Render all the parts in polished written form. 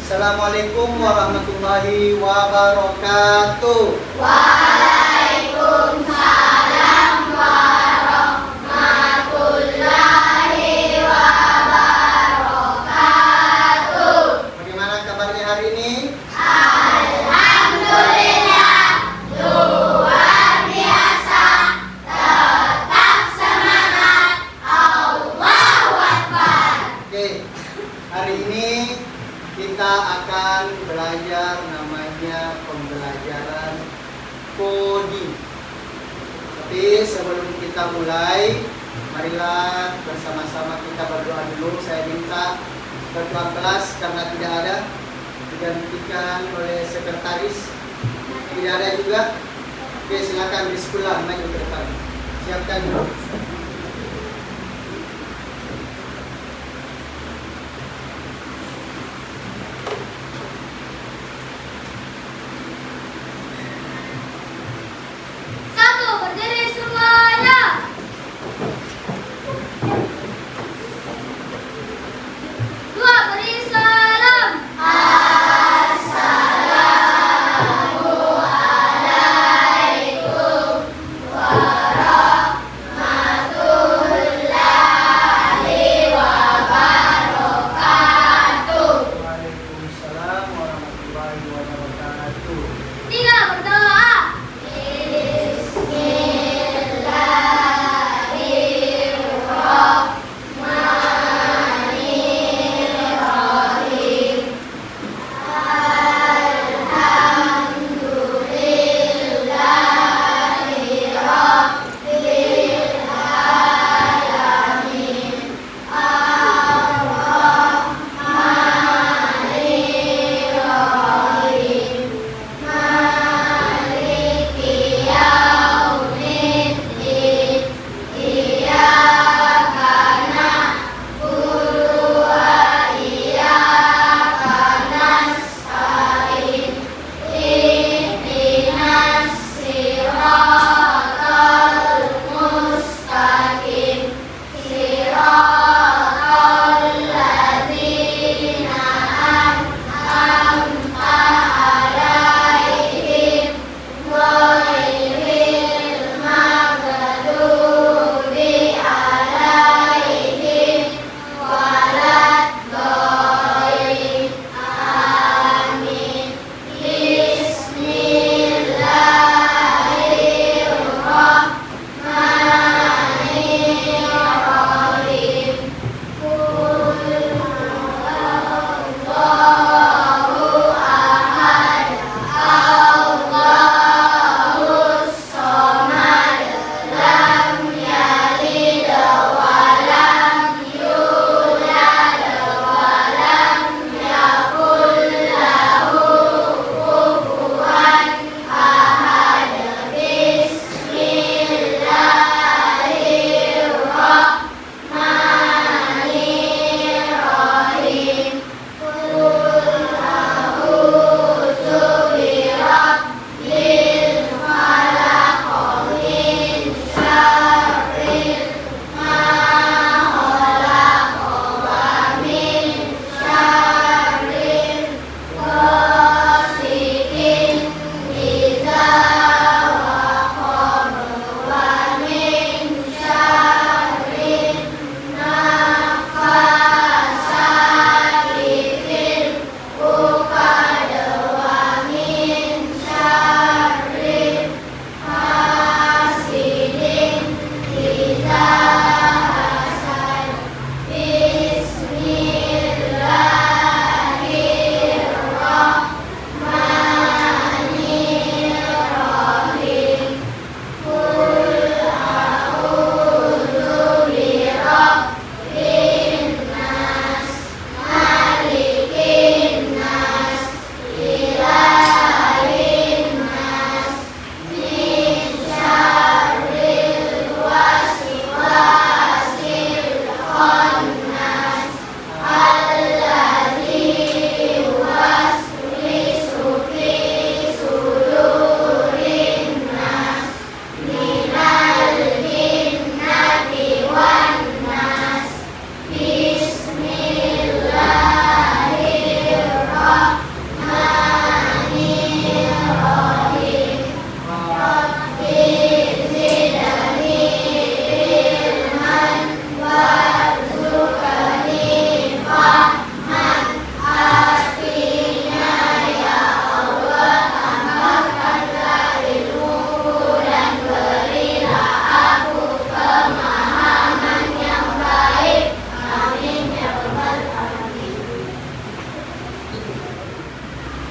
Assalamualaikum warahmatullahi wabarakatuh. Waalaikumsalam warahmatullahi wabarakatuh. Bagaimana kabarnya hari ini? Alhamdulillah, luar biasa. Tetap semangat. Allahu Akbar. Oke, hari ini kita akan belajar namanya pembelajaran coding. Tapi sebelum kita mulai, marilah bersama-sama kita berdoa dulu. Saya minta ketua kelas karena tidak ada, digantikan oleh sekretaris. Tidak ada juga. Oke, silakan bismillah maju ke depan. Siapkan dulu. Satu, berdiri semuanya. Dua, beri salam. Assalamualaikum warahmatullahi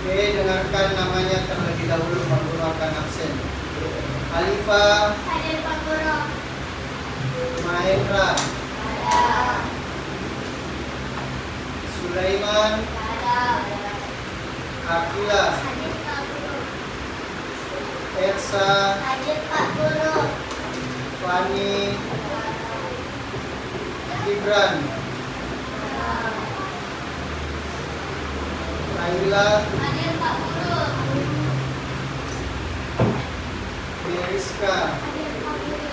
Oke, dengarkan namanya terlebih dahulu menggunakan aksen. Alifa, Hadir Pak Guru. Mahendra, Ada. Sulaiman, Ada. Akila, Hadir Pak Guru. Ersa, Hadir Pak Guru. Fani, Gibran, Laila, Hadir Pak Guru. Meriska, Hadir Pak Guru.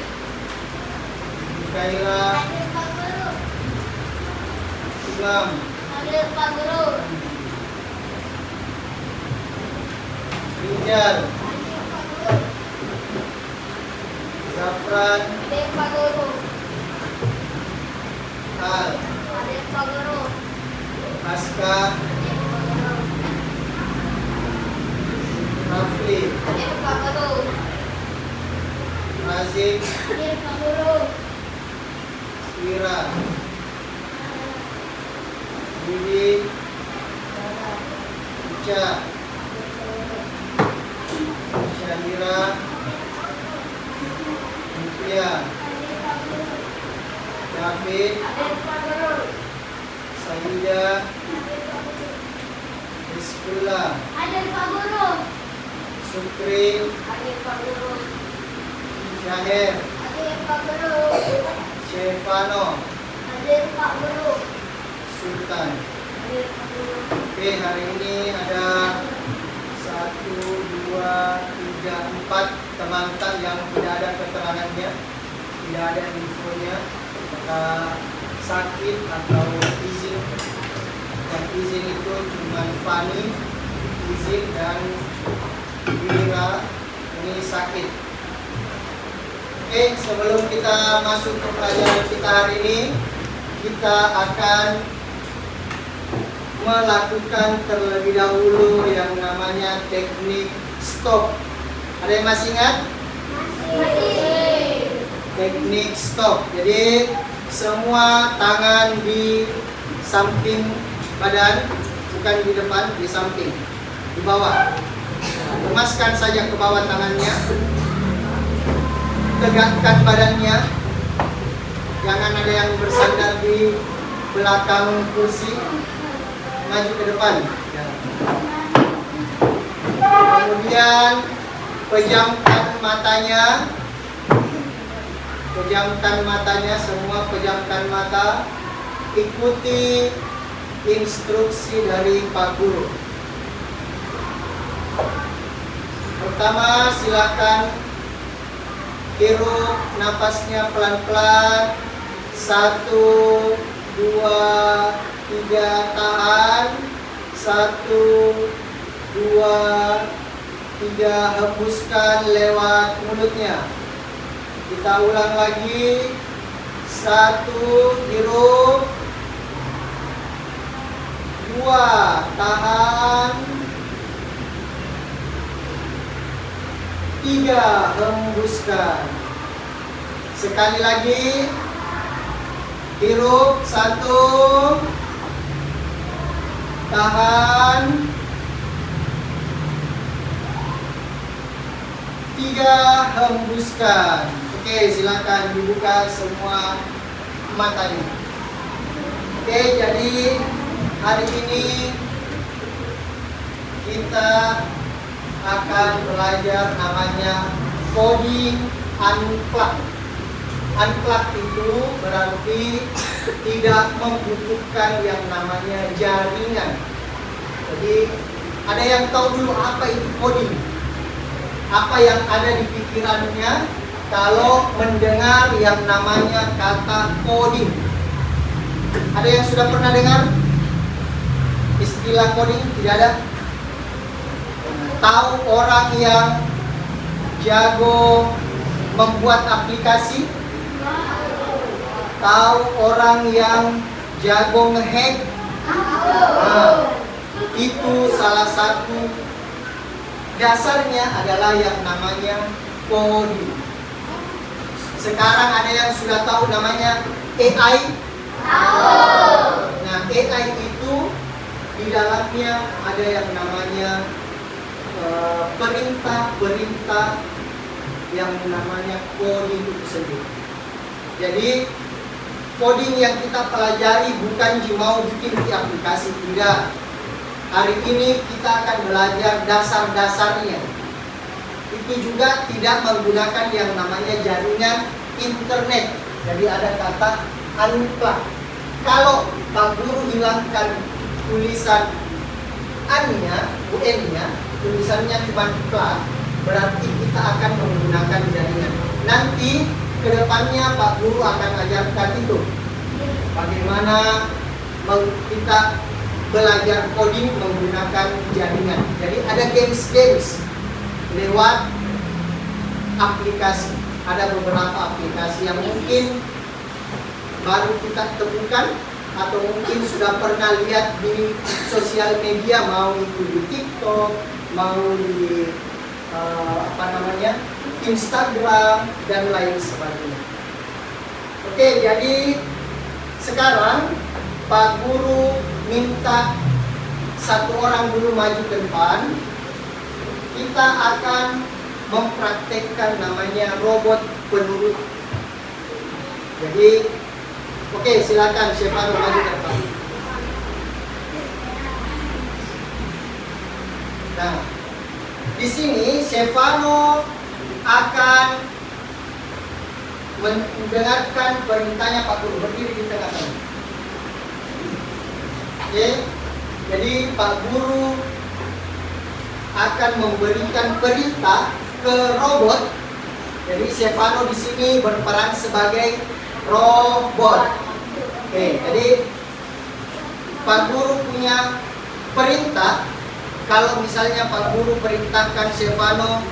Mikaela, Hadir Pak Guru. Imam, Hadir Pak Guru. Rijal, Hadir Pak Guru. Zafran, Hadir Pak Guru. Al, Hadir Pak Guru. Aska, Hadir Pak Guru. Rafli, Hadir Pak Guru. Razif, Hadir Pak Guru. Wira, Budi, Uca, Syahira, Mutia, Hadir Pak Guru. David, Hadir Pak Guru. Saida, Hadir Pak Guru. Rizkullah, Hadir Pak Guru. Sukri, Hadir Pak Guru. Syahir, Hadir Pak Guru. Stefano, Hadir Pak Guru. Sultan. Hadir Pak Guru. Oke, hari ini ada 1, 2, 3, 4 teman yang tidak ada keterangannya, tidak ada infonya, maka sakit atau izin. Yang izin itu cuma Fani, izin, dan Wira ini sakit. Oke, sebelum kita masuk ke pelajaran kita hari ini, kita akan melakukan terlebih dahulu yang namanya teknik stop. Ada yang masih ingat? Masih. Teknik stop. Jadi semua tangan di samping badan, bukan di depan, di samping, di bawah. Lemaskan saja ke bawah tangannya. Tegakkan badannya. Jangan ada yang bersandar di belakang kursi. Maju ke depan. Kemudian pejamkan matanya. Pejamkan matanya, semua pejamkan mata. Ikuti instruksi dari Pak Guru. Pertama, silakan hirup napasnya pelan-pelan. 1, 2, 3, tahan. 1, 2, 3, hembuskan lewat mulutnya. Kita ulang lagi. 1, hirup. 2, tahan. 3, hembuskan. Sekali lagi. Hirup. 1, tahan. 3, hembuskan. Oke, silakan dibuka semua matanya. Oke, jadi hari ini kita akan belajar namanya coding unplug. Unplug itu berarti tidak membutuhkan yang namanya jaringan. Jadi ada yang tahu dulu apa itu coding? Apa yang ada di pikirannya kalau mendengar yang namanya kata coding? Ada yang sudah pernah dengar istilah coding? Tidak ada? Tahu orang yang jago membuat aplikasi? Tahu orang yang jago ngehack? Nah, itu salah satu dasarnya adalah yang namanya coding. Sekarang ada yang sudah tahu namanya AI? Nah, AI itu di dalamnya ada yang namanya perintah-perintah yang namanya coding itu sendiri. Jadi coding yang kita pelajari bukan mau bikin di aplikasi, tidak. Hari ini kita akan belajar dasar-dasarnya. Itu juga tidak menggunakan yang namanya jaringan internet. Jadi ada kata unplug. Kalau Pak Guru hilangkan tulisan an-nya, un-nya, tulisannya cuma plug, berarti kita akan menggunakan jaringan. Nanti kedepannya Pak Guru akan ajarkan itu, bagaimana kita belajar coding menggunakan jaringan. Jadi ada games-games lewat aplikasi. Ada beberapa aplikasi yang mungkin baru kita temukan atau mungkin sudah pernah lihat di sosial media, mau itu di TikTok, mau di Instagram dan lain sebagainya. Oke, jadi sekarang Pak Guru minta satu orang dulu maju ke depan. Kita akan mempraktekkan namanya robot penurut. Jadi, oke, silakan Stefano maju ke depan. Nah, di sini Stefano akan mendengarkan perintahnya Pak Guru, berdiri di tengah sana. Oke, jadi Pak Guru akan memberikan perintah ke robot. Jadi Stefano di sini berperan sebagai robot. Oke, jadi Pak Guru punya perintah. Kalau misalnya Pak Guru perintahkan Stefano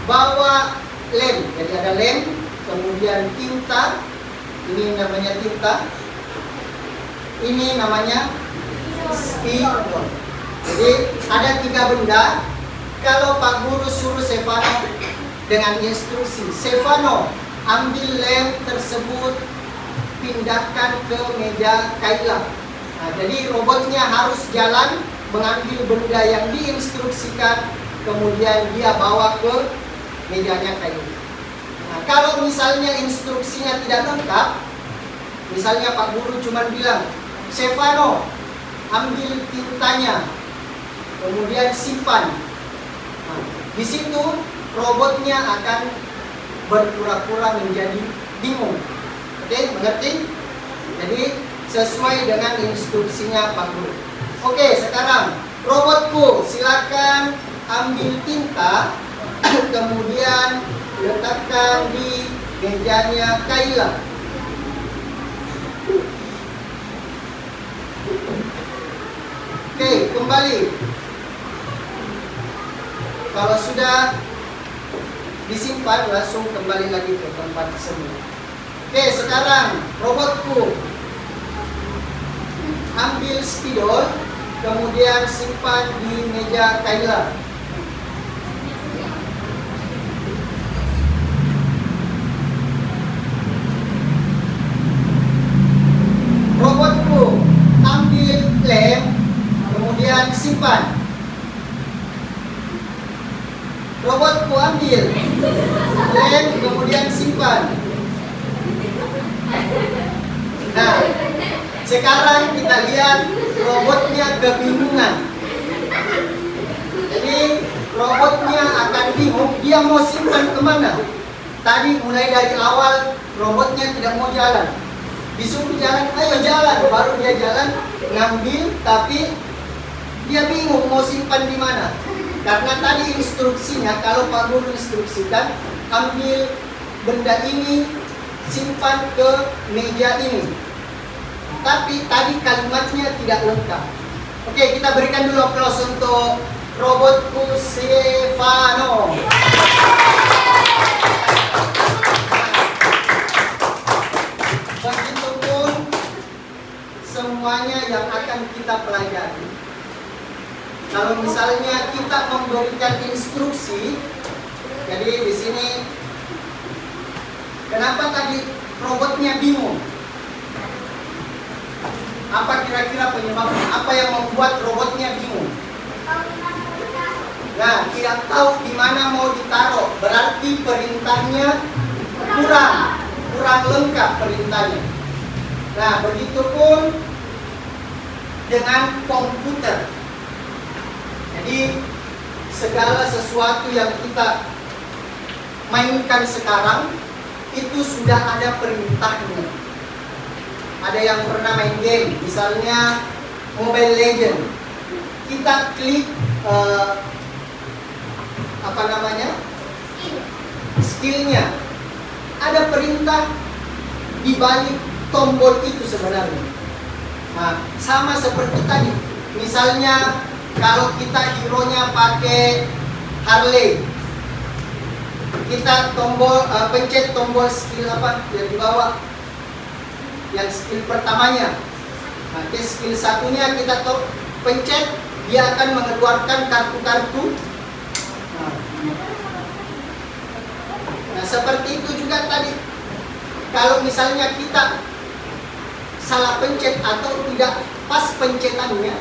bawa lem, jadi ada lem, kemudian tinta, ini namanya tinta, ini namanya spidol. Jadi ada 3 benda. Kalau Pak Guru suruh Stefano dengan instruksi, Stefano ambil lem tersebut, pindahkan ke meja Kayla. Nah, jadi robotnya harus jalan mengambil benda yang diinstruksikan, kemudian dia bawa ke mejanya Kayla. Nah, kalau misalnya instruksinya tidak lengkap, misalnya Pak Guru cuma bilang, Stefano ambil tintanya, kemudian simpan. Nah, di situ robotnya akan berpura-pura menjadi bingung. Oke, mengerti? Jadi sesuai dengan instruksinya Pak Guru. Oke, sekarang robotku silakan ambil tinta, kemudian letakkan di mejanya Kayla. Oke, kembali. Kalau sudah disimpan, langsung kembali lagi ke tempat semula. Oke, sekarang robotku ambil spidol, kemudian simpan di meja Kayla. Robotku ambil lem, kemudian simpan. Robotku ambil lem, kemudian simpan. Nah, sekarang kita lihat robotnya kebingungan. Jadi robotnya akan bingung, dia mau simpan kemana. Tadi mulai dari awal robotnya tidak mau jalan, disuruh jalan, ayo jalan, baru dia jalan ngambil, tapi dia bingung mau simpan di mana. Karena tadi instruksinya, kalau Pak Guru instruksikan, ambil benda ini, simpan ke meja ini. Tapi tadi kalimatnya tidak lengkap. Oke, kita berikan dulu aplaus untuk robotku Stefano. Begitupun semuanya yang akan kita pelajari. Kalau misalnya kita memberikan instruksi, jadi di sini kenapa tadi robotnya bingung? Apa kira-kira penyebabnya? Apa yang membuat robotnya bingung? Nah, tidak tahu di mana mau ditaruh. Berarti perintahnya kurang lengkap perintahnya. Nah, begitupun dengan komputer. Jadi segala sesuatu yang kita mainkan sekarang itu sudah ada perintahnya. Ada yang pernah main game, misalnya Mobile Legend. Kita klik skillnya. Ada perintah di balik tombol itu sebenarnya. Nah, sama seperti tadi. Misalnya kalau kita hero-nya pakai Harley, kita pencet tombol skill apa yang di bawah, yang skill pertamanya. Nah, skill satunya kita pencet, dia akan mengeluarkan kartu-kartu. Nah, seperti itu juga tadi. Kalau misalnya kita salah pencet atau tidak pas pencetannya,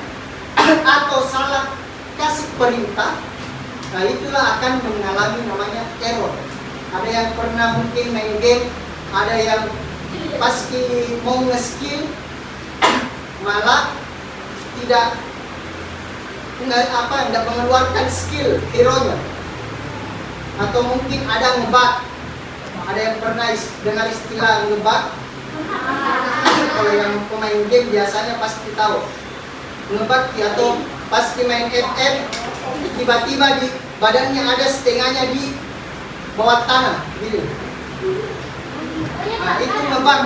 atau salah kasih perintah, nah itulah akan mengalami namanya error. Ada yang pernah mungkin main game, ada yang pas mau nge-skill malah tidak mengeluarkan skill hero-nya, atau mungkin ada ngebug. Ada yang pernah dengar istilah ngebug? Kalau yang pemain game biasanya pasti tahu ngebug, atau pas main FF tiba-tiba di badannya ada setengahnya di bawah tanah gitu. Nah, itu ngebug.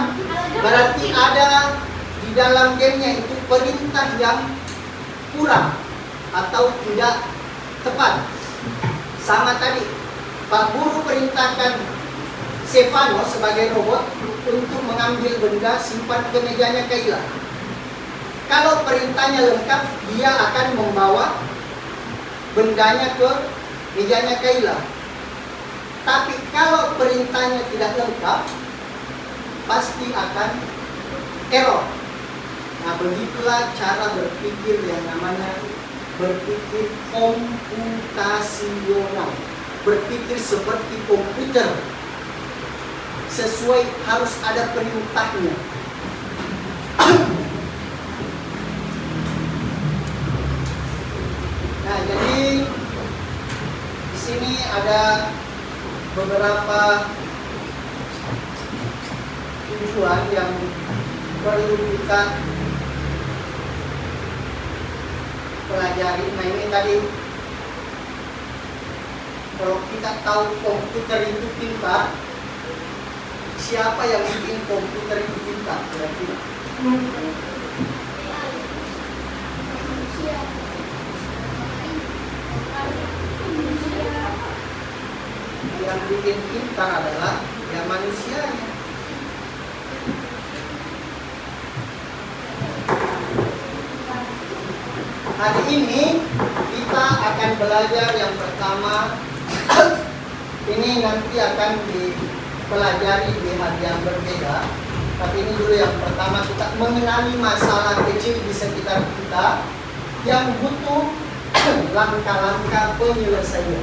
Berarti ada di dalam gamenya itu perintah yang kurang atau tidak tepat. Sama tadi, Pak Guru perintahkan Stefano sebagai robot untuk mengambil benda simpan ke mejanya Kayla. Kalau perintahnya lengkap, dia akan membawa bendanya ke mejanya Kayla. Tapi kalau perintahnya tidak lengkap, pasti akan error. Nah, begitulah cara berpikir yang namanya berpikir komputasional. Berpikir seperti komputer. Sesuai, harus ada perintahnya. Nah, jadi di sini ada beberapa tujuan yang perlu kita pelajari. Nah, ini tadi kalau kita tahu komputer itu pintar, siapa yang bikin komputer itu pintar kira-kira? Yang bikin pintar adalah ya manusianya. Hari ini kita akan belajar yang pertama. Ini nanti akan dipelajari di hari yang berbeda. Tapi ini dulu yang pertama, kita mengenali masalah kecil di sekitar kita yang butuh langkah-langkah penyelesaian.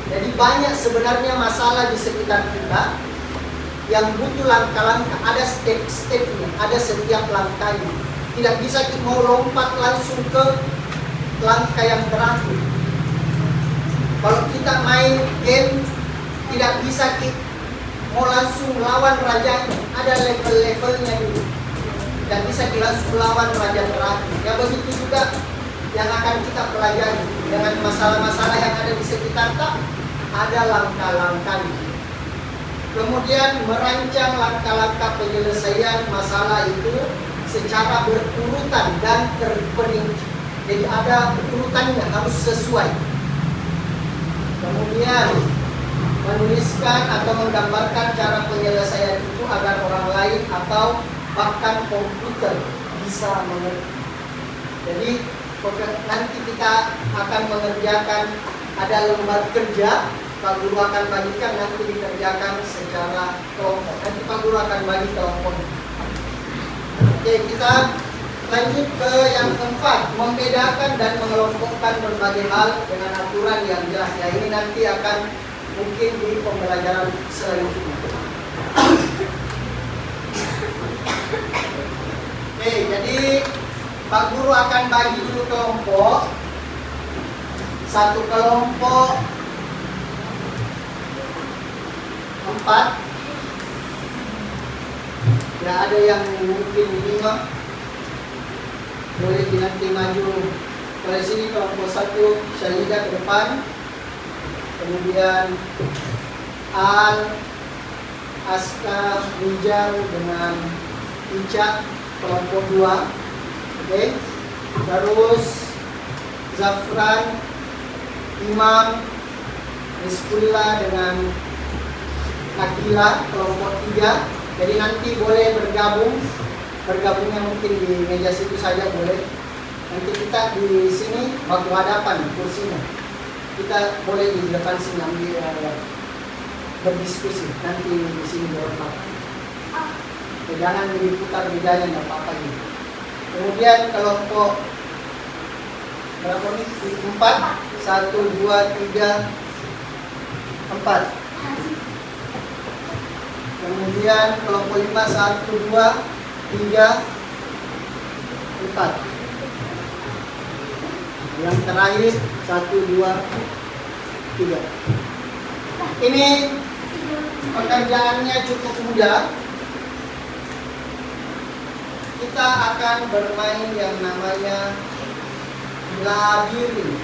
Jadi banyak sebenarnya masalah di sekitar kita yang butuh langkah-langkah, ada step-stepnya, ada setiap langkahnya. Tidak bisa kita mau lompat langsung ke langkah yang terakhir. Kalau kita main game, tidak bisa kita mau langsung lawan rajanya, ada level-levelnya dulu. Tidak bisa kita langsung lawan raja terakhir. Ya begitu juga yang akan kita pelajari dengan masalah-masalah yang ada di sekitar kita, ada langkah-langkahnya. Kemudian merancang langkah-langkah penyelesaian masalah itu secara berurutan dan terperinci. Jadi ada urutannya, harus sesuai. Kemudian menuliskan atau menggambarkan cara penyelesaian itu agar orang lain atau bahkan komputer bisa mengerti. Jadi nanti kita akan mengerjakan, ada lembar kerja, Pak Guru akan bagikan, nanti dikerjakan secara kelompok. Nanti Pak Guru akan bagi kelompok. Oke, kita lanjut ke yang keempat, membedakan dan mengelompokkan berbagai hal dengan aturan yang jelas. Ya, ini nanti akan mungkin di pembelajaran selanjutnya. Oke, jadi Pak Guru akan bagi dulu kelompok. Satu kelompok 4. Ya, ada yang mungkin 5. Boleh nanti maju dari sini kelompok 1 Syahida ke depan. Kemudian Al, Aska, Rijal dengan Ica kelompok 2. Oke. Terus Zafran, Imam, Rizkullah dengan Akila kelompok 3. Jadi nanti boleh bergabungnya mungkin di meja situ saja boleh. Nanti kita di sini waktu hadapan kursinya. Kita boleh di depan sini ambil berdiskusi. Nanti di sini berempat. Jangan diputar bedanya, nggak apa-apa gitu. Kemudian kelompok berapa nih? 4, 1, 2, 3, 4. Kemudian kelompok 5, 1, 2, 3, 4. Yang terakhir 1, 2, 3. Ini pekerjaannya cukup mudah. Kita akan bermain yang namanya labirin.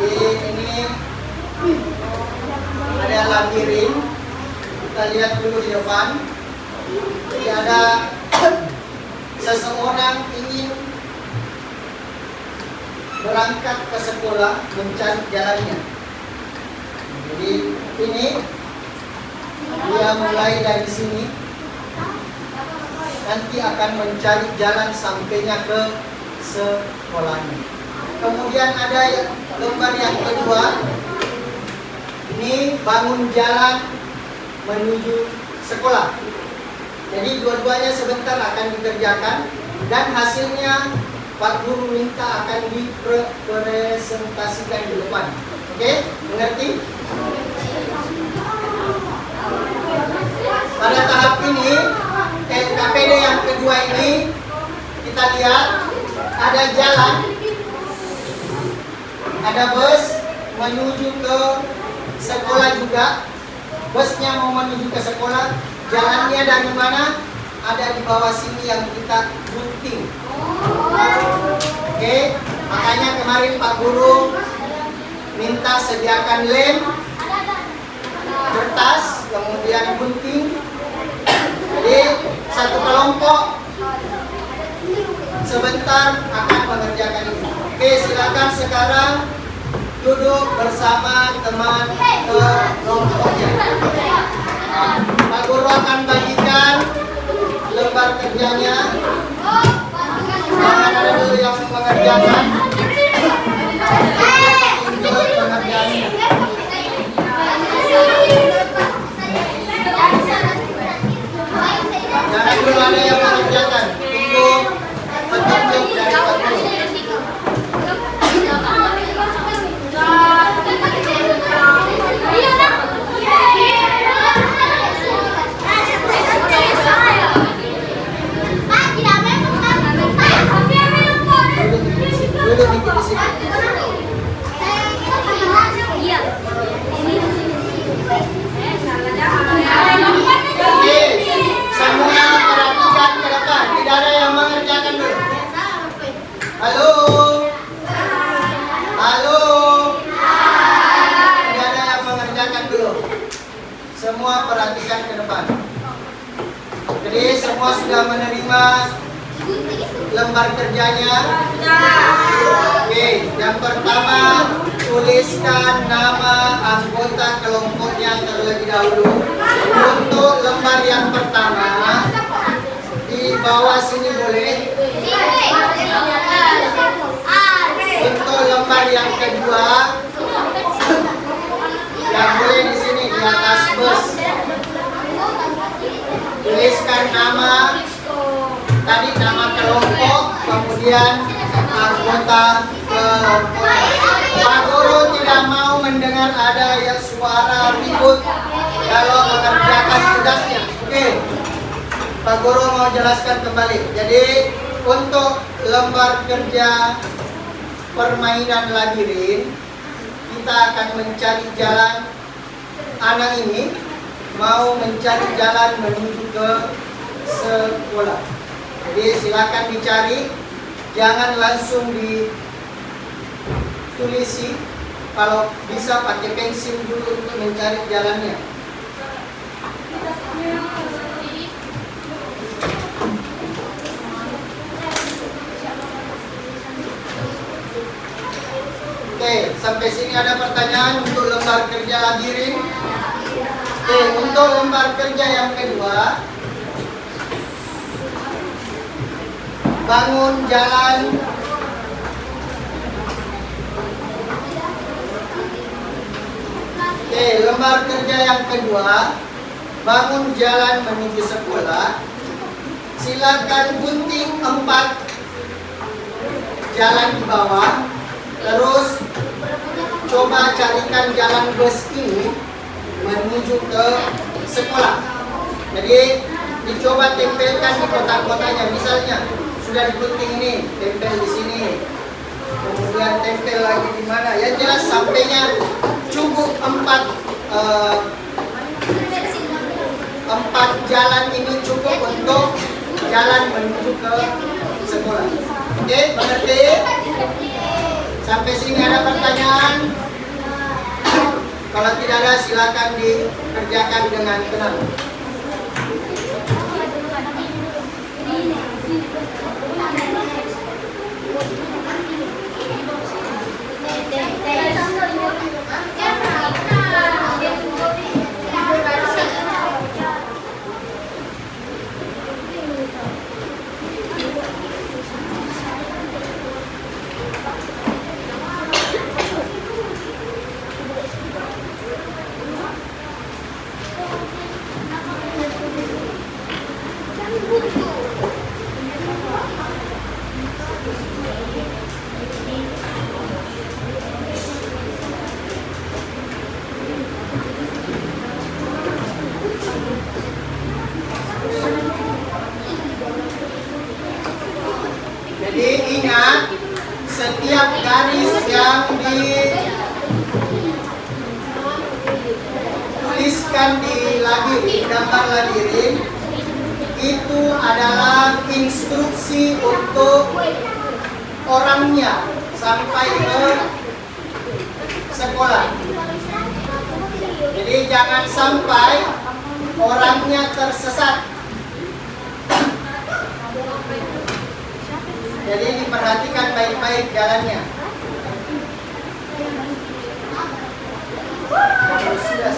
Ini ada labirin. Kita lihat dulu di depan. Jadi ada seseorang ingin berangkat ke sekolah mencari jalannya. Jadi ini dia mulai dari sini, nanti akan mencari jalan sampainya ke sekolahnya. Kemudian ada lembar yang kedua, ini bangun jalan menuju sekolah. Jadi dua-duanya sebentar akan dikerjakan dan hasilnya Pak Guru minta akan dipresentasikan di depan. Oke, mengerti? Pada tahap ini, KPD yang kedua ini, kita lihat ada jalan, ada bus menuju ke sekolah juga. Busnya mau menuju ke sekolah, jalannya dari mana? Ada di bawah sini yang kita gunting. Oke, makanya kemarin Pak Guru minta sediakan lem, kertas, kemudian gunting. Jadi satu kelompok sebentar akan mengerjakan ini. Oke, silakan sekarang duduk bersama teman kelompoknya. Pak Guru akan bagikan lembar kerjanya. Jangan ada dulu yang mengerjakan. Tunjuk pengerjaannya. Jangan dulu ada yang mengerjakan. Tunggu petunjuk dari Pak Guru. Duduk di sini. Oke, semua perhatikan ke depan. Tidak ada yang mengerjakan dulu. Halo. Halo. Tidak ada yang mengerjakan dulu. Semua perhatikan ke depan. Jadi semua sudah menerima lembar kerjanya. Oke, yang pertama tuliskan nama anggota kelompoknya terlebih dahulu. Untuk lembar yang pertama, di bawah sini boleh. Untuk lembar yang kedua, yang boleh di sini di atas bus. Tuliskan nama, tadi nama kelompok, kemudian anggota kelompok. Pak Guru tidak mau mendengar ada yang suara ribut kalau mengerjakan tugasnya. Oke, Pak Guru mau jelaskan kembali. Jadi untuk lembar kerja permainan labirin, kita akan mencari jalan. Anak ini mau mencari jalan menuju ke sekolah. Jadi silakan dicari, jangan langsung ditulisi. Kalau bisa pakai pensil dulu untuk mencari jalannya. Oke, sampai sini ada pertanyaan untuk lembar kerja labirin. Oke, untuk lembar kerja yang kedua, bangun jalan. Oke, lembar kerja yang kedua, bangun jalan menuju sekolah. Silakan gunting 4 jalan di bawah. Terus coba carikan jalan bus ini menuju ke sekolah. Jadi dicoba tempelkan di kotak-kotaknya. Misalnya sudah digunting ini, tempel di sini. Kemudian tempel lagi di mana? Ya jelas sampainya cukup 4 jalan ini cukup untuk jalan menuju ke sekolah. Oke, mengerti? Sampai sini ada pertanyaan? Kalau tidak ada, silakan dikerjakan dengan tenang. Jadi ingat, setiap garis yang dituliskan di labirin, gambar labirin, itu adalah instruksi untuk orangnya sampai ke sekolah. Jadi jangan sampai orangnya tersesat. Jadi diperhatikan baik-baik jalannya. Sudah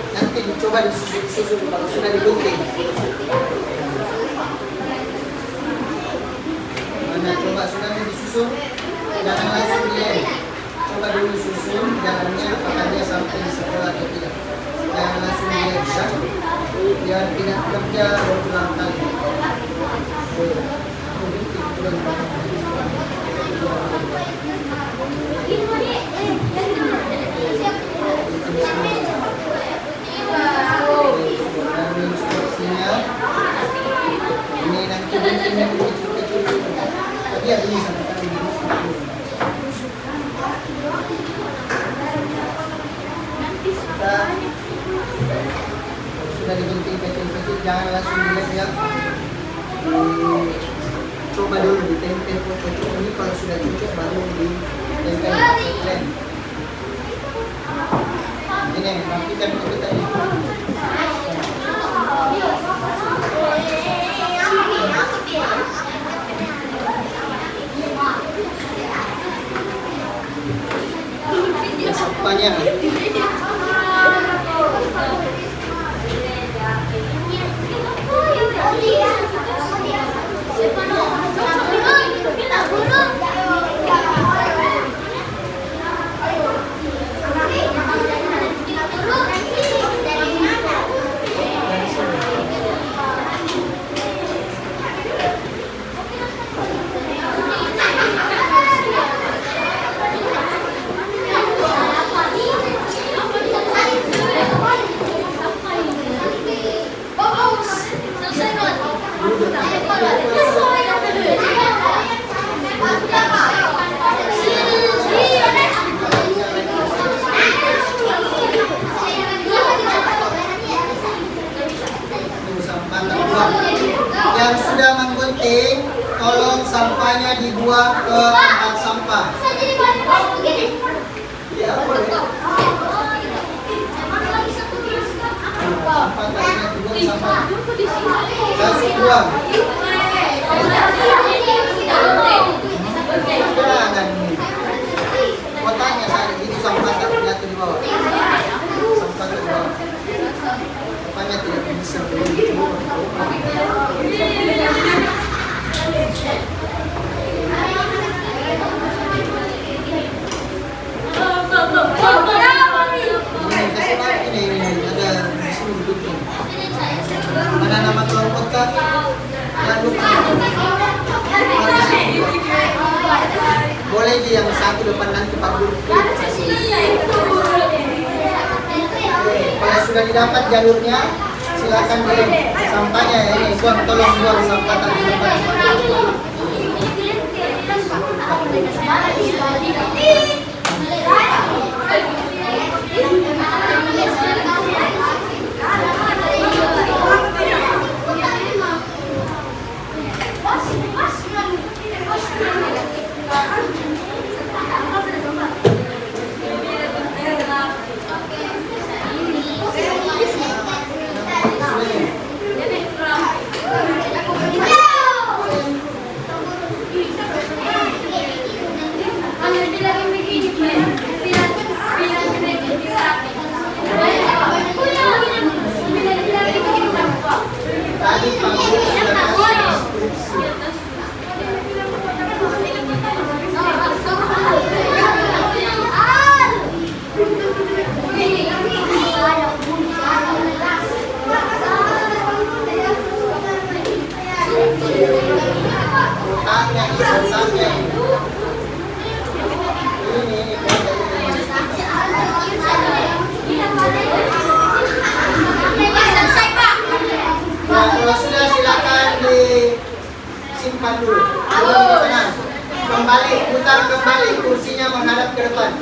nanti dicoba disusun kalau sudah digunting. Mana coba sudah disusun, jangan langsung dia. Coba dulu susun jalannya apakah dia sampai di sekolah atau tidak. Jangan langsung dia bisa, biar tidak kerja berulang kali. sudah digunting kecil-kecil jangan langsung dilem ya. Coba dulu ditempel cocok ini, kalau sudah cocok baru ditempel lem. Ini rapikan dulu tadi. Sampahnya. Yang sudah menggunting, tolong sampahnya dibuang ke tempat sampah. Ya, boleh. Sampah tadinya dibuang sampah. Kasih buang. Jangan ini. Kotaknya saya itu sampah tak jatuh di bawah. Sampah di bawah. Sampahnya tidak bisa dibuang. Ini ada di sini begitu. Mana nama tuan kota? Lalu boleh di yang satu depan nanti Pak Guru. Kalau sudah didapat jalurnya, silakan dilem sampahnya ya. Ini buang, tolong buang sampah tadi depan. Tadi Pak Guru sudah kasih instruksi. Kotaknya. Nah, kalau sudah silakan disimpan dulu. Kembali, putar kembali, kursinya menghadap ke depan.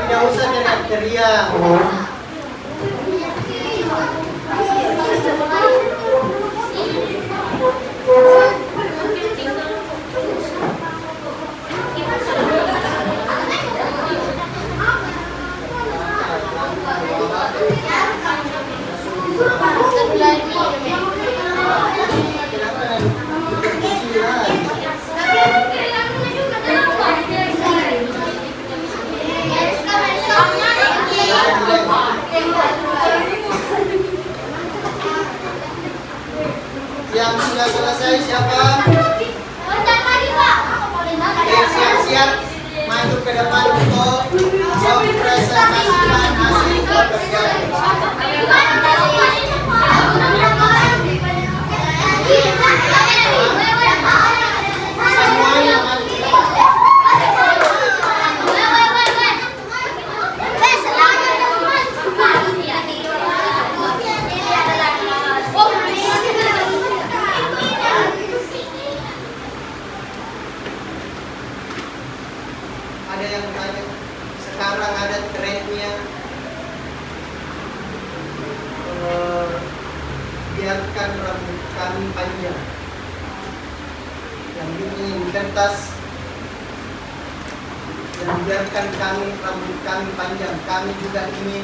Tidak usah teriak-teriak. Yang sudah selesai siapa? Oke, siap-siap maju ke depan untuk mempresentasikan hasil pekerjaan. Semuanya maju. ada yang tanya, sekarang ada trennya biarkan rambut kami panjang. Yang ini di kertas, yang biarkan kami rambut kami panjang. Kami juga ingin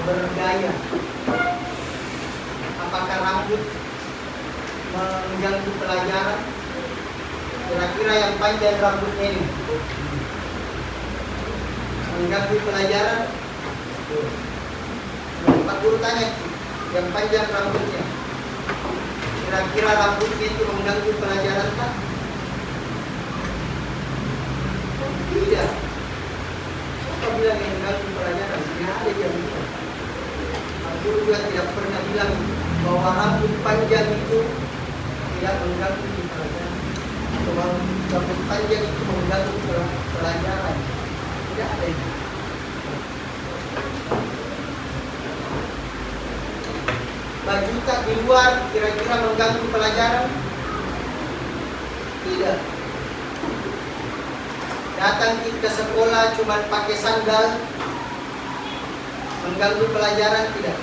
bergaya. Apakah rambut mengganggu pelajaran? Kira-kira yang panjang rambutnya ini mengganggu pelajaran? Pak Guru tanya, yang panjang rambutnya, kira-kira rambutnya itu mengganggu pelajaran tak? Tidak. Siapa bilang yang mengganggu pelajaran? Tidak ada yang bilang. Pak Guru juga tidak pernah bilang bahwa rambut panjang itu tidak mengganggu pelajaran. Bahwa rambut panjang itu mengganggu pelajaran. Tidak ada itu. Baju tak di luar kira-kira mengganggu pelajaran? Tidak. Datang ke sekolah cuma pakai sandal mengganggu pelajaran? Tidak.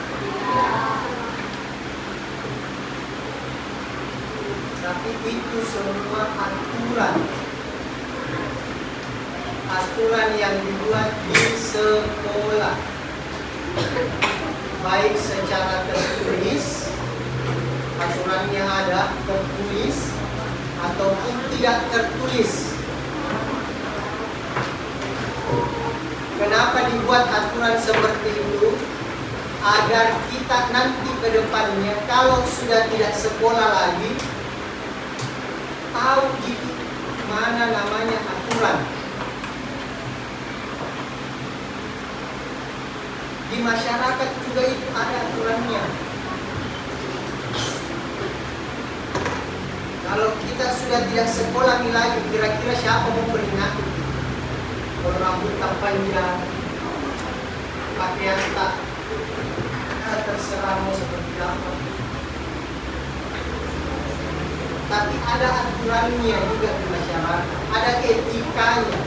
Tapi itu semua aturan. Aturan yang dibuat di sekolah, baik secara tertulis, aturannya ada tertulis ataupun tidak tertulis. Kenapa dibuat aturan seperti itu? Agar kita nanti ke depannya kalau sudah tidak sekolah lagi, tahu itu mana namanya aturan. Di masyarakat juga itu ada aturannya. Kalau kita sudah tidak sekolah lagi, kira-kira siapa mau peringati? Kalau rambut tak panjang, pakaian tak terserah mau seperti apa. Tapi ada aturannya juga di masyarakat, ada etikanya.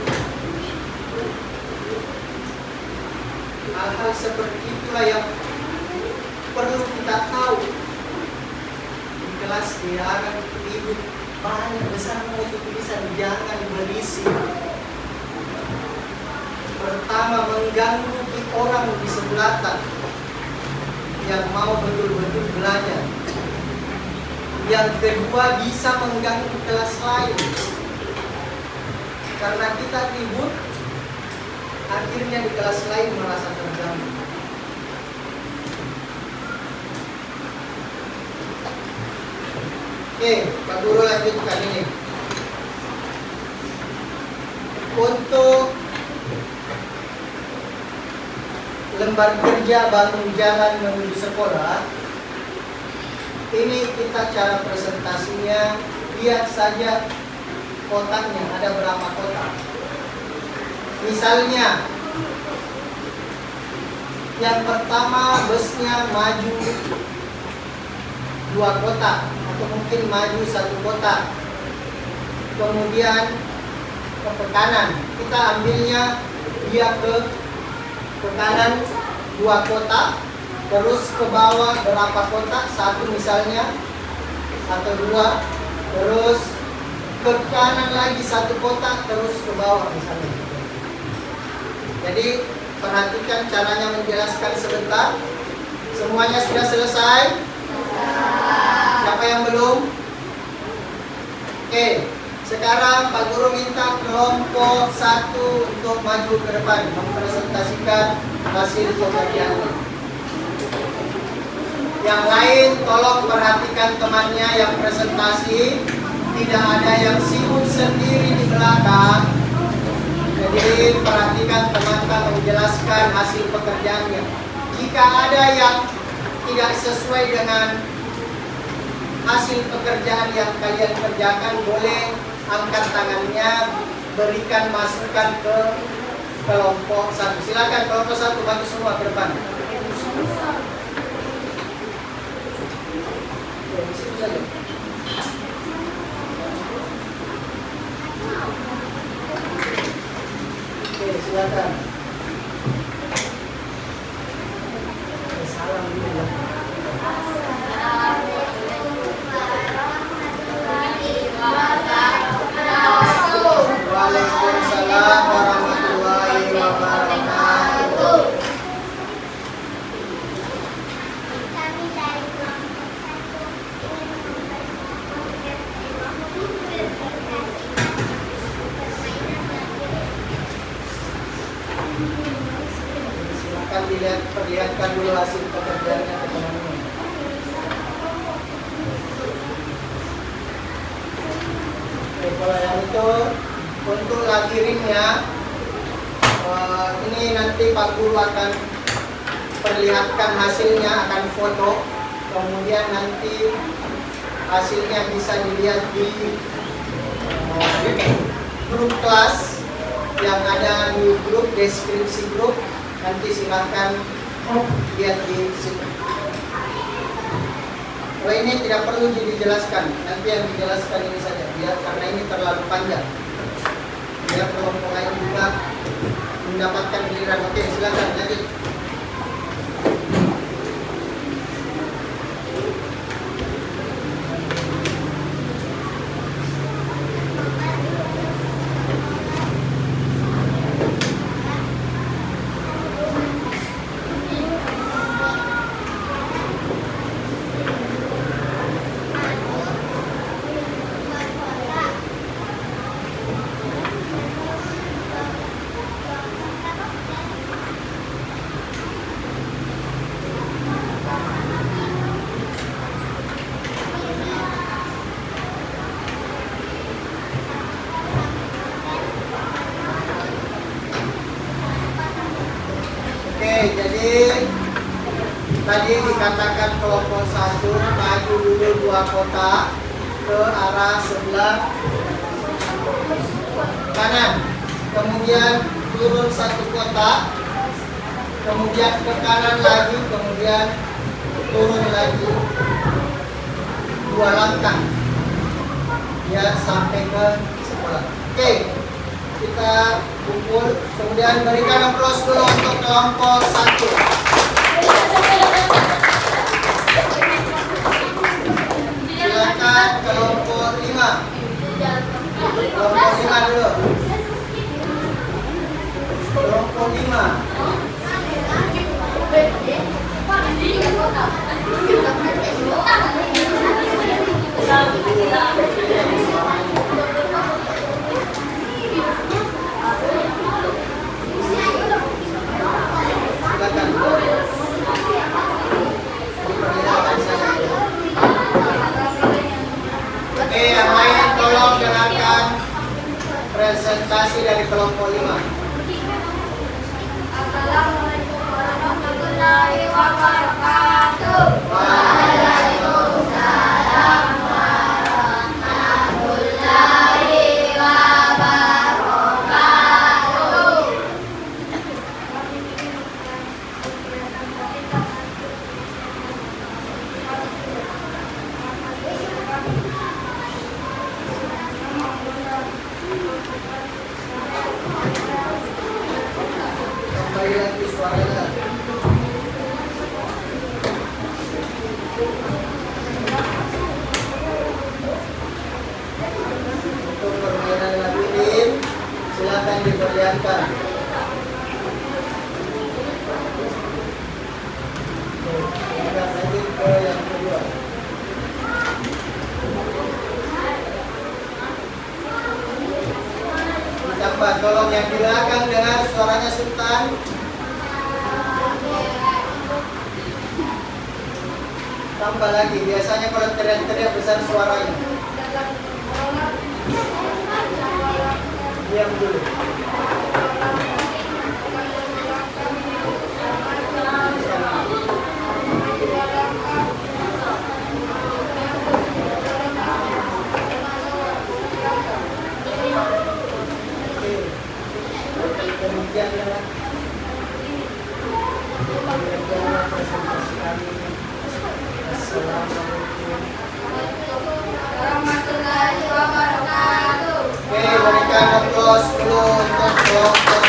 Hal-hal seperti itulah yang perlu kita tahu. Di kelas dilarang ribut banyak besar itu tulisan jangan berisik. Pertama, mengganggu orang di sebelah yang mau betul-betul belajar. Yang kedua, bisa mengganggu kelas lain. Karena kita ribut, akhirnya di kelas lain merasa terganggu. Oke, Pak Guru lanjutkan ini. Untuk lembar kerja bangun jalan menuju sekolah, ini kita cara presentasinya, lihat saja kotaknya ada berapa kotak. Misalnya, yang pertama busnya maju 2 kotak atau mungkin maju 1 kotak. Kemudian ke kanan, kita ambilnya dia ke kanan 2 kotak, terus ke bawah berapa kotak? 1 misalnya atau 2, terus ke kanan lagi 1 kotak, terus ke bawah misalnya. Jadi perhatikan caranya menjelaskan sebentar. Semuanya sudah selesai? Siapa yang belum? Oke, sekarang Pak Guru minta kelompok 1 untuk maju ke depan mempresentasikan hasil pekerjaannya. Yang lain tolong perhatikan temannya yang presentasi, tidak ada yang sibuk sendiri di belakang. Jadi perhatikan teman-teman menjelaskan hasil pekerjaannya. Jika ada yang tidak sesuai dengan hasil pekerjaan yang kalian kerjakan, boleh angkat tangannya, berikan masukan ke kelompok 1. Silakan kelompok 1 maju semua ke depan. Di situ saja. Silakan. Salam dulu ya. Waalaikumsalam warahmatullahi wabarakatuh. Kami dari kelompok 1 ingin memberikan Silakan perlihatkan dulu hasil pekerjaannya ke teman-teman. Oke, kalau yang itu untuk labirinnya, ini nanti Pak Guru akan perlihatkan hasilnya, akan foto, kemudian nanti hasilnya bisa dilihat di grup kelas yang ada di grup deskripsi grup. Nanti silahkan lihat di situ. Oh, ini tidak perlu dijelaskan, nanti yang dijelaskan ini saja, biar karena ini terlalu panjang. Biar kelompok lain juga mendapatkan giliran. Oke, silakan lanjut. Jadi tadi dikatakan kelompok 1 maju dulu 2 kotak ke arah sebelah kanan, kemudian turun 1 kotak, kemudian ke kanan lagi, kemudian turun lagi 2 langkah ya sampai ke sekolah. Oke, kita kumpul, kemudian berikan aplaus dulu untuk kelompok 1. Silakan kelompok 5. Kelompok 5 dulu. Kelompok 5. Oke, yang lain tolong dengarkan presentasi dari kelompok 5. Assalamualaikum warahmatullahi wabarakatuh. Waalaikumsalam warahmatullahi wabarakatuh. Kembali lagi suaranya. Untuk permainan labirin, silakan diperlihatkan. Kita lanjut ke yang kedua. Ditambah, tolong yang di belakang dengar suaranya Sultan. Tambah lagi, biasanya kalau teriak-teriak besar suaranya. Diam dulu. Kemudian presentasi kami. Assalamualaikum warahmatullahi wabarakatuh. Oke, berikan aplaus dulu untuk kelompok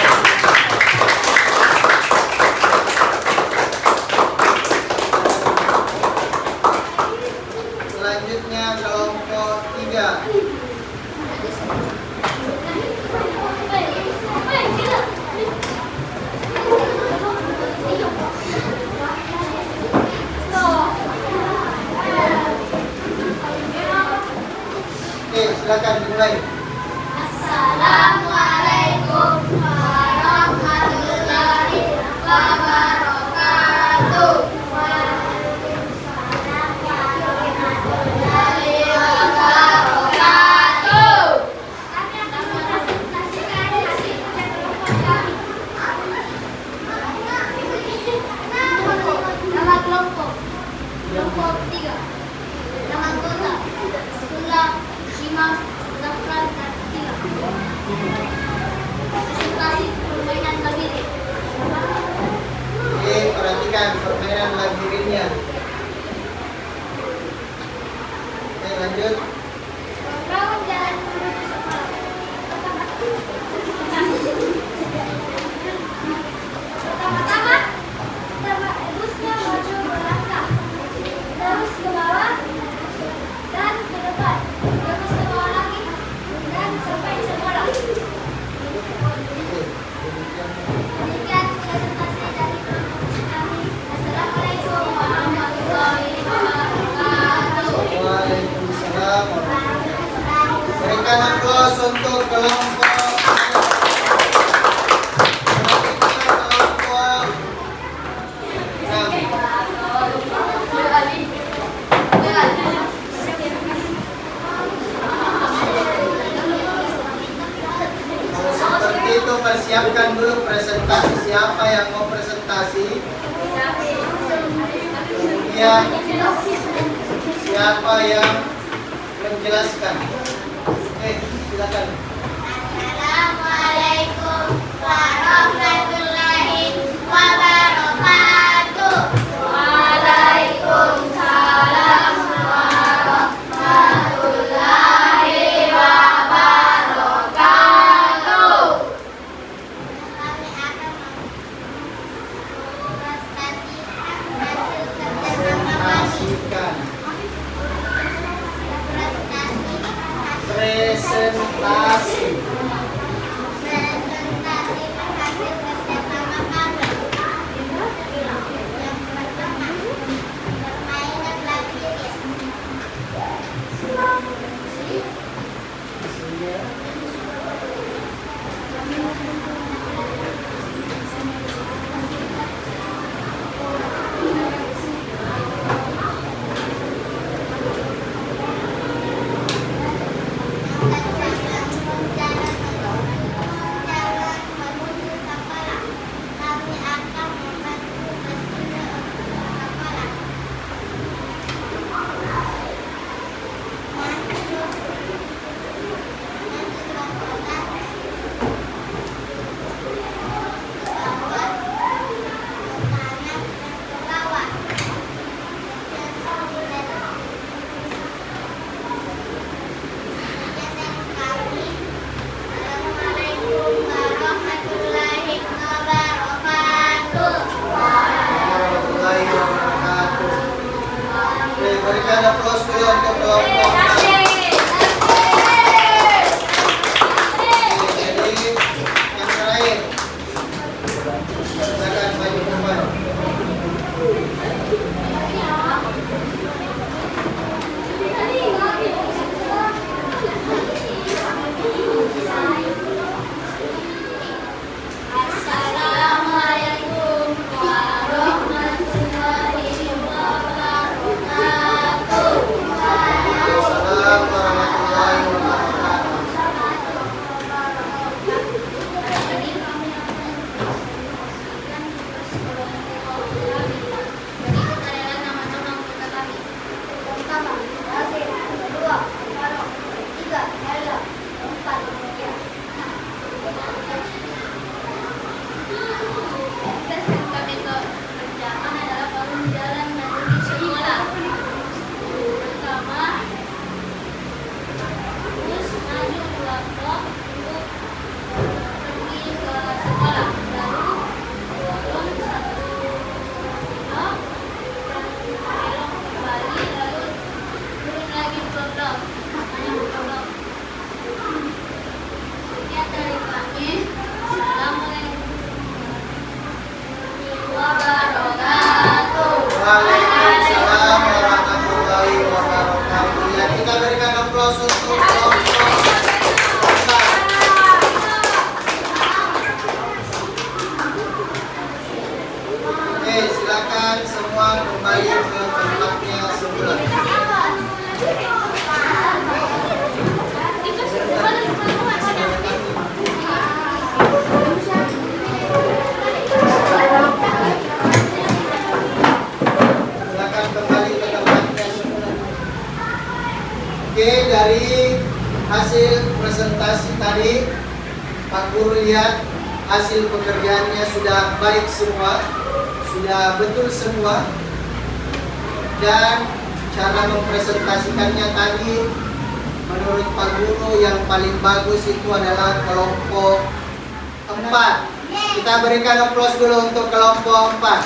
mempersiapkan dulu presentasi. Siapa yang mau presentasi? Kemudian siapa yang menjelaskan? Oke, silakan. Assalamualaikum warahmatullahi wabarakatuh. Waalaikumsalam warahmatullahi wabarakatuh. Kami akan mempresentasi hasil kerjasama kami. Presentasi. Presentasi hasil kerjasama kami. Yang pertama, permainan labirin. Jalan menuju sekolah. Kami akan membantu mesin untuk sekolah. Assalamualaikum warahmatullahi wabarakatuh. Warahmatullahi wabarakatuh. Oke, berikan aplaus dulu untuk kelompok. Jadi yang terakhir, silakan maju ke depan. Assalamualaikum warahmatullahi wabarakatuh. Waalaikumsalam warahmatullahi wabarakatuh. Jadi kami akan menginformasikan tugas sekolah kami. Berikut adalah nama-nama anggota kami. Pertama, Rasim. Kedua, Farok. Ketiga, Ella. Keempat, Mutia. Tugas yang kami kerjakan adalah bangun jalan menuju sekolah. Pertama, terus maju kelompok untuk pergi ke sekolah. Lalu turun satu blok, belok kembali, lalu turun lagi 2 blok. Hanya 2 blok. Sekian dari kami. Assalamualaikum wabarakatuh. Waalaikumsalam warahmatullahi wabarakatuh. Ya, kita berikan aplaus untuk kelompok 4. Oke, silakan semua kembali ke tempatnya semula. Silakan kembali ke tempatnya semula. Oke, dari hasil presentasi tadi, Pak Guru lihat hasil pekerjaannya sudah baik semua, sudah betul semua, dan cara mempresentasikannya tadi menurut Pak Guru yang paling bagus itu adalah kelompok 4. Kita berikan aplaus dulu untuk kelompok 4.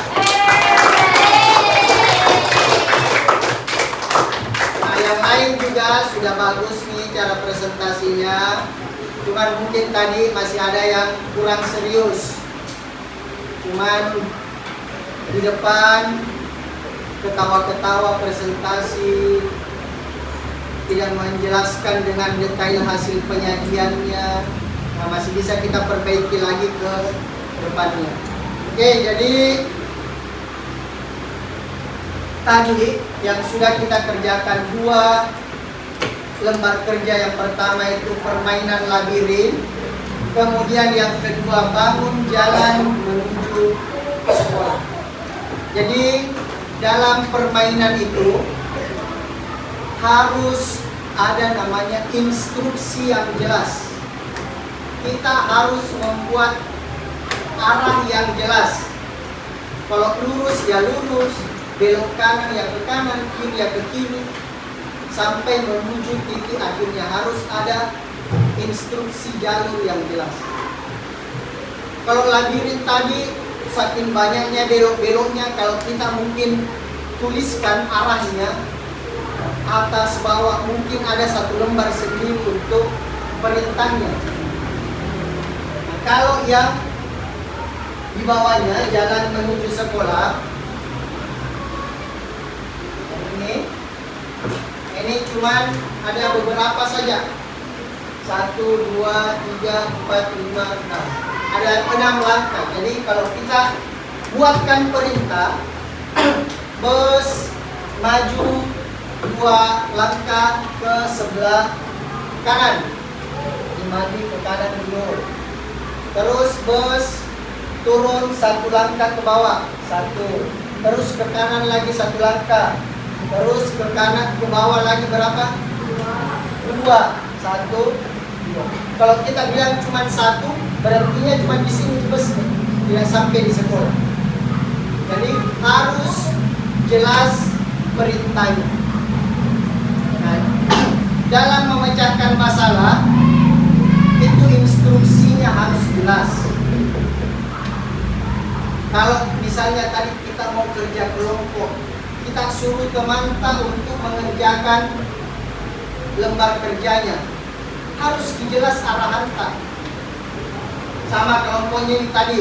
Nah, yang lain juga sudah bagus nih cara presentasinya. Cuman mungkin tadi masih ada yang kurang serius. Cuman di depan ketawa-ketawa presentasi, tidak menjelaskan dengan detail hasil penyajiannya. Nah, masih bisa kita perbaiki lagi ke depannya. Oke, jadi tadi yang sudah kita kerjakan 2 lembar kerja. Yang pertama itu permainan labirin, Kemudian yang kedua, bangun jalan menuju sekolah. Jadi dalam permainan itu harus ada namanya instruksi yang jelas. Kita harus membuat arah yang jelas. Kalau lurus ya lurus, belok kanan ya ke kanan, kiri ya ke kiri, sampai menuju titik akhirnya harus ada instruksi jalur yang jelas. Kalau labirin tadi saking banyaknya belok-beloknya, kalau kita mungkin tuliskan arahnya atas bawah, mungkin ada satu lembar sendiri untuk perintahnya. Nah, kalau yang di bawahnya jalan menuju sekolah, ini cuman ada beberapa saja. 1, 2, 3, 4, 5, 6. Ada 6 langkah. Jadi kalau kita buatkan perintah, bus maju 2 langkah ke sebelah kanan, maju ke kanan dulu. Terus bus turun 1 langkah ke bawah, 1. Terus ke kanan lagi 1 langkah. Terus ke kanan ke bawah lagi berapa? 2. 1. Kalau kita bilang cuma 1, berarti cuma di sini bus, tidak sampai di sekolah. Jadi harus jelas perintahnya. Nah, dalam memecahkan masalah itu instruksinya harus jelas. Kalau misalnya tadi kita mau kerja kelompok, kita suruh teman untuk mengerjakan lembar kerjanya, harus dijelas arahan tak. Sama kelompoknya ini tadi,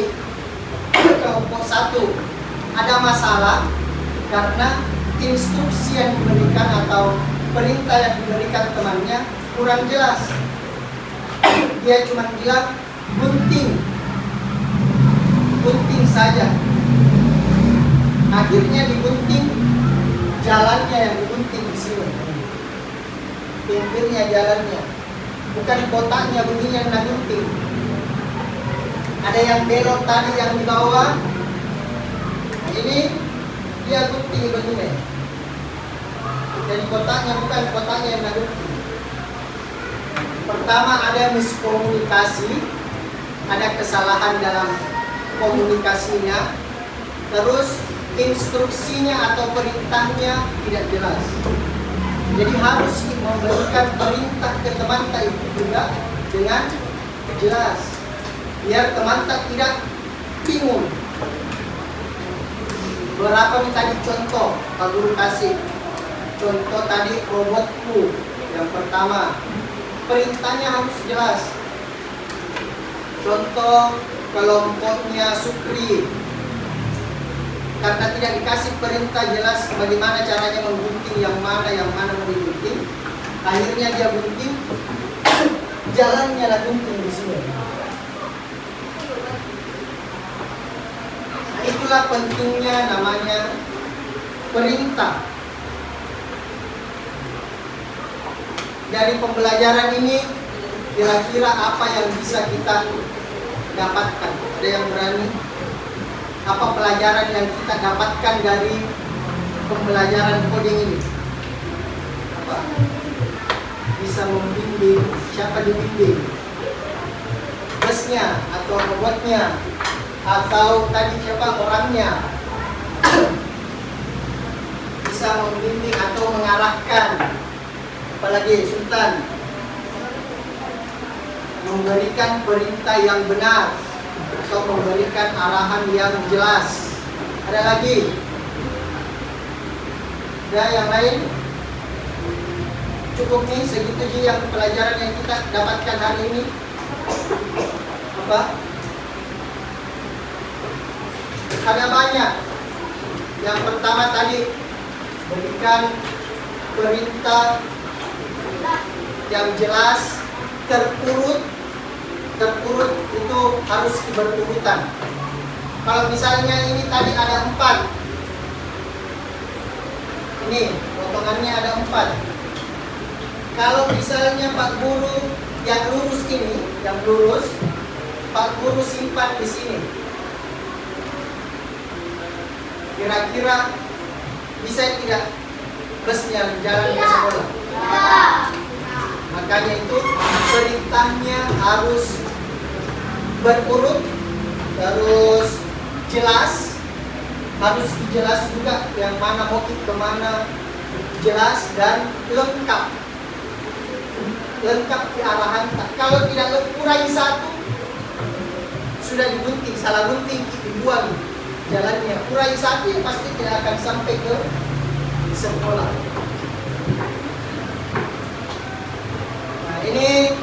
kelompok 1 ada masalah karena instruksi yang diberikan atau perintah yang diberikan temannya kurang jelas. Dia cuma bilang gunting saja. Akhirnya digunting, jalannya yang digunting di sini, pinggirnya jalannya, bukan kotaknya begini yang digunting. Ada yang belok tadi yang di bawah, nah ini dia gunting begini. Jadi kotaknya bukan kotaknya yang digunting. Pertama ada miskomunikasi, ada kesalahan dalam komunikasinya, terus instruksinya atau perintahnya tidak jelas. Jadi harus memberikan perintah ke teman itu juga dengan jelas, biar teman tidak bingung. Berapa nih tadi contoh Pak Guru kasih? Contoh tadi robotku yang pertama, perintahnya harus jelas. Contoh kelompoknya Sukri, karena tidak dikasih perintah jelas bagaimana caranya menggunting, yang mana mau digunting, akhirnya dia gunting, jalannya lah gunting di sini. Nah, itulah pentingnya namanya perintah. Dari pembelajaran ini kira-kira apa yang bisa kita dapatkan? Ada yang berani? Apa pelajaran yang kita dapatkan dari pembelajaran coding ini? Apa? Bisa membimbing. Siapa dibimbing? Busnya atau robotnya? Atau tadi siapa orangnya? Bisa membimbing atau mengarahkan. Apalagi Sultan, memberikan perintah yang benar atau memberikan arahan yang jelas. Ada lagi? Ada yang lain? Cukup nih segitu sih yang pelajaran yang kita dapatkan hari ini. Apa? Ada banyak. Yang pertama tadi berikan perintah yang jelas, terurut itu harus berurutan. Kalau misalnya ini tadi ada 4, ini potongannya ada 4. Kalau misalnya Pak Guru yang lurus ini, yang lurus Pak Guru simpan di sini. Kira-kira bisa tidak busnya jalan ke sekolah? Makanya itu perintahnya harus berurut, terus jelas, harus dijelas juga yang mana mau kemana, jelas dan lengkap. Lengkap di arahan. Kalau tidak kurang satu, sudah digunting, salah gunting, dibuang jalannya. Kurang satu ya pasti tidak akan sampai ke sekolah. Nah, ini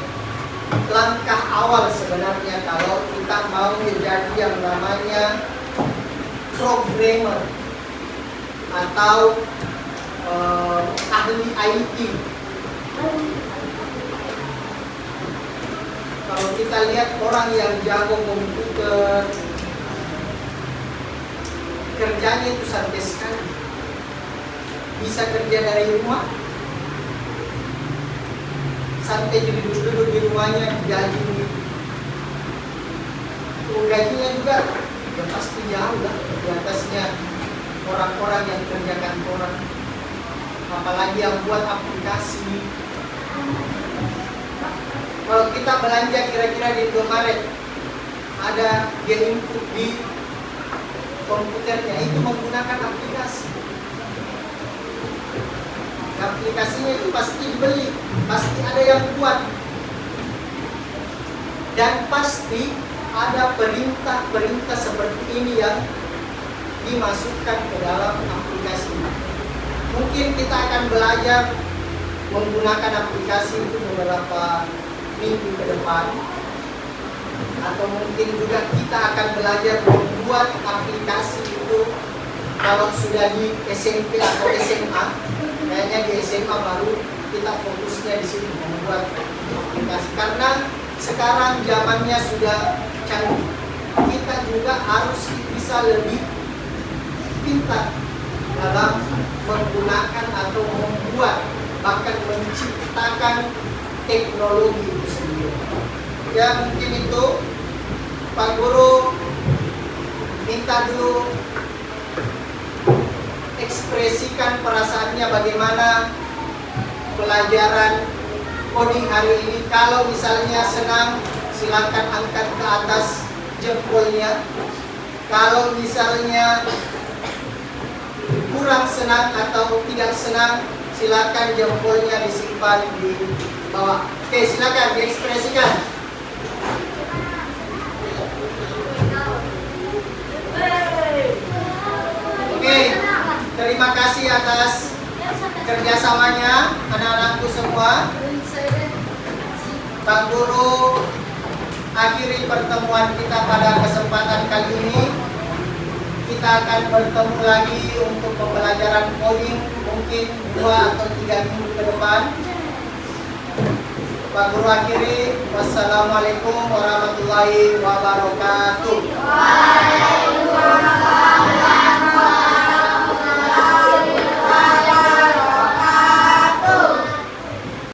langkah awal sebenarnya kalau kita mau menjadi yang namanya programmer atau ahli IT. Kalau kita lihat orang yang jago komputer, kerjanya itu santai sekali. Bisa kerja dari rumah, santai duduk di rumahnya, gaji gitu. Gajinya juga ya pasti jauh lah di atasnya orang-orang yang kerja kantoran. Apalagi yang buat aplikasi. Kalau kita belanja kira-kira di Indomaret, ada dia input di komputernya, itu menggunakan aplikasi. Aplikasinya itu pasti dibeli, pasti ada yang buat, dan pasti ada perintah-perintah seperti ini yang dimasukkan ke dalam aplikasi. Mungkin kita akan belajar menggunakan aplikasi itu beberapa minggu ke depan, atau mungkin juga kita akan belajar membuat aplikasi itu kalau sudah di SMP atau SMA. Kayaknya di SMA baru kita fokusnya di sini membuat aplikasi, karena sekarang zamannya sudah canggih. Kita juga harus bisa lebih pintar dalam menggunakan atau membuat, bahkan menciptakan teknologi itu sendiri. Ya mungkin itu Pak Guru minta dulu ekspresikan perasaannya bagaimana pelajaran coding hari ini. Kalau misalnya senang, silakan angkat ke atas jempolnya. Kalau misalnya kurang senang atau tidak senang, silakan jempolnya disimpan di bawah. Oke, silakan diekspresikan. Oke, terima kasih atas kerjasamanya anak-anakku semua. Pak Guru akhiri pertemuan kita pada kesempatan kali ini. Kita akan bertemu lagi untuk pembelajaran coding mungkin 2 atau 3 minggu ke depan. Pak Guru akhiri. Wassalamualaikum warahmatullahi wabarakatuh.